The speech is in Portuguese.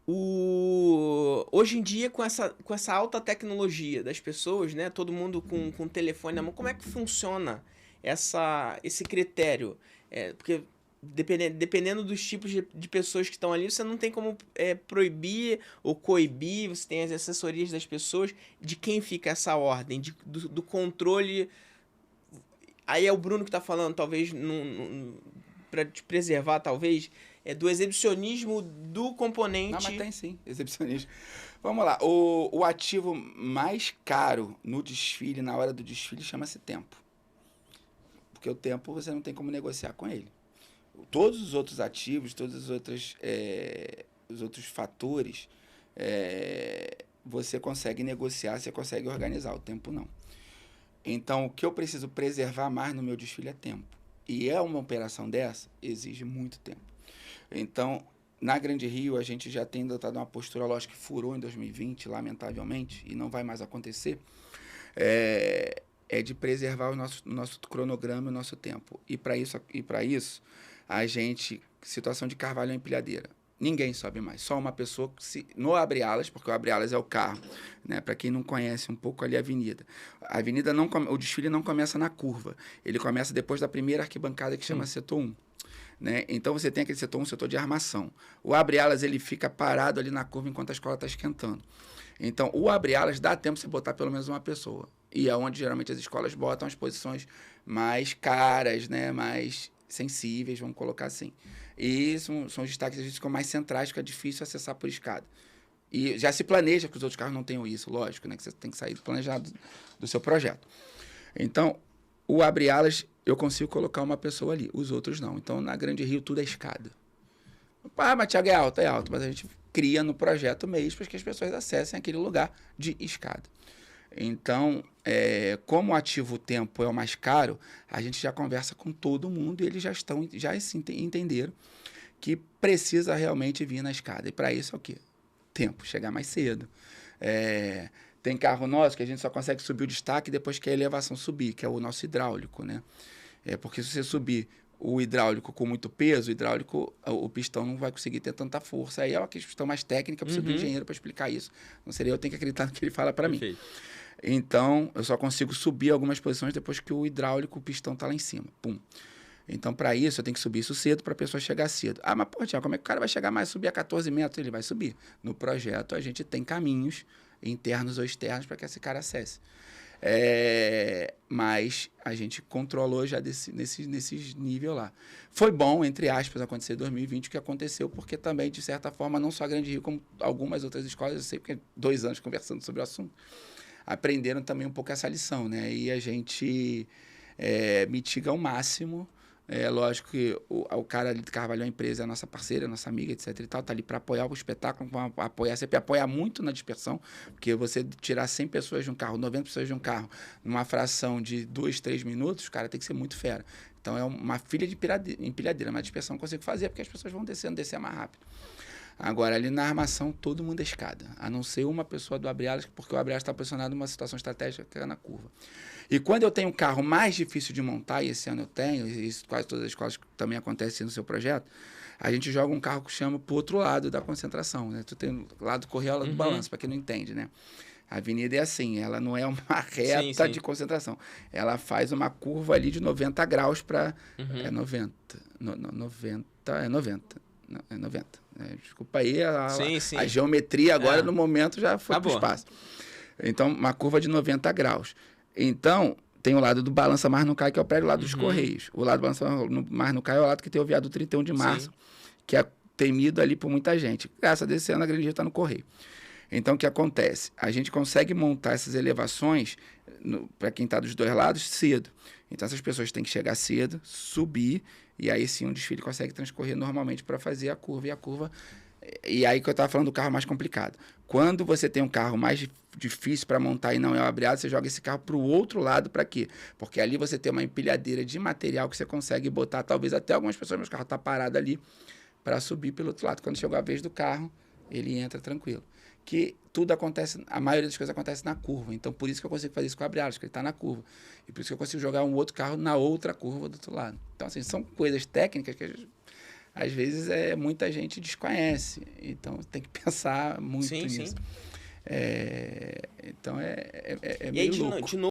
Hoje em dia, com essa alta tecnologia das pessoas, né? Todo mundo com telefone na mão, como é que funciona esse critério? Porque dependendo dos tipos de pessoas que estão ali, você não tem como proibir ou coibir, você tem as assessorias das pessoas, de quem fica essa ordem, do controle. Aí é o Bruno que tá falando, talvez, para te preservar, talvez, do exibicionismo do Não, mas componente. tem sim, exibicionismo. Vamos lá, o ativo mais caro no desfile, na hora do desfile, chama-se tempo. Porque o tempo você não tem como negociar com ele. Todos os outros ativos, todos os outros fatores, você consegue negociar, você consegue organizar, o tempo não. Então, o que eu preciso preservar mais no meu desfile é tempo. E uma operação dessa exige muito tempo. Então, na Grande Rio, a gente já tem adotado uma postura, lógico que furou em 2020, lamentavelmente, e não vai mais acontecer, de preservar o nosso cronograma e o nosso tempo. E para isso, a gente, situação de carvalho em empilhadeira. Ninguém sobe mais, só uma pessoa no abre-alas, porque o abre-alas é o carro, né? Para quem não conhece um pouco ali a avenida. A avenida o desfile não começa na curva, ele começa depois da primeira arquibancada que chama setor 1. Né? Então você tem aquele setor 1, setor de armação. O abre-alas ele fica parado ali na curva enquanto a escola está esquentando. Então o abre-alas dá tempo de você botar pelo menos uma pessoa. E é onde geralmente as escolas botam as posições mais caras, né? Mais sensíveis, vamos colocar assim. E são os destaques que ficam mais centrais, fica difícil acessar por escada. E já se planeja que os outros carros não tenham isso, lógico, né? Que você tem que sair planejado do seu projeto. Então, o abre-alas, eu consigo colocar uma pessoa ali, os outros não. Então, na Grande Rio, tudo é escada. Mas Thiago, é alto, mas a gente cria no projeto mesmo para que as pessoas acessem aquele lugar de escada. Então, como o ativo tempo é o mais caro, a gente já conversa com todo mundo e eles já entenderam que precisa realmente vir na escada. E para isso é o quê? Tempo, chegar mais cedo. Tem carro nosso que a gente só consegue subir o destaque depois que a elevação subir, que é o nosso hidráulico, né? Porque se você subir o hidráulico com muito peso, o pistão não vai conseguir ter tanta força. Aí é uma questão mais técnica, eu preciso do engenheiro para explicar isso. Não seria eu tenho que acreditar no que ele fala para mim. Então, eu só consigo subir algumas posições depois que o hidráulico, o pistão está lá em cima. Pum. Então, para isso, eu tenho que subir isso cedo para a pessoa chegar cedo. Mas, pô, Tiago, como é que o cara vai chegar mais, subir a 14 metros? Ele vai subir. No projeto, a gente tem caminhos internos ou externos para que esse cara acesse. Mas a gente controlou já nesses nível lá. Foi bom, entre aspas, acontecer em 2020 o que aconteceu, porque também, de certa forma, não só a Grande Rio, como algumas outras escolas, eu sei porque 2 anos conversando sobre o assunto, aprenderam também um pouco essa lição, né? E a gente mitiga ao máximo. Lógico que o cara ali de Carvalho, a empresa, é a nossa parceira, a nossa amiga, etc e tal, tá ali para apoiar o espetáculo, sempre apoiar muito na dispersão, porque você tirar 100 pessoas de um carro, 90 pessoas de um carro, numa fração de 2, 3 minutos, o cara tem que ser muito fera. Então é uma filha de empilhadeira, mas a dispersão eu consigo fazer, porque as pessoas vão descer mais rápido. Agora, ali na armação, todo mundo é escada, a não ser uma pessoa do abre-alas, porque o abre-alas está posicionado numa situação estratégica que é na curva. E quando eu tenho um carro mais difícil de montar, e esse ano eu tenho, e isso quase todas as escolas também acontece no seu projeto, a gente joga um carro que chama para o outro lado da concentração, né? Tu tem o lado correio, lado do balanço, para quem não entende, né? A avenida é assim, ela não é uma reta de concentração. Ela faz uma curva ali de 90 graus para... É 90. 90. É 90. Não, é 90. Desculpa aí, a geometria agora, no momento, já foi para o espaço. Então, uma curva de 90 graus. Então, tem o lado do Balança Mar não Cai, que é o prédio lá dos Correios. O lado do Balança Mar não Cai é o lado que tem o viaduto 31 de março, que é temido ali por muita gente. Graças a Deus, esse ano a Grande Rio está no Correio. Então, o que acontece? A gente consegue montar essas elevações, para quem está dos dois lados, cedo. Então, essas pessoas têm que chegar cedo, subir, e aí sim o desfile consegue transcorrer normalmente para fazer a curva. E aí que eu estava falando do carro mais complicado. Quando você tem um carro mais difícil para montar e não é o abre-alas, você joga esse carro para o outro lado. Para quê? Porque ali você tem uma empilhadeira de material que você consegue botar, talvez até algumas pessoas, mas o carro está parado ali, para subir pelo outro lado. Quando chegou a vez do carro, ele entra tranquilo. Que tudo acontece, a maioria das coisas acontece na curva. Então, por isso que eu consigo fazer isso com o abre-alas, porque ele está na curva. E por isso que eu consigo jogar um outro carro na outra curva do outro lado. Então, assim, são coisas técnicas que às vezes muita gente desconhece. Então, tem que pensar muito nisso. Sim. Então, é E aí, meio louco. de novo,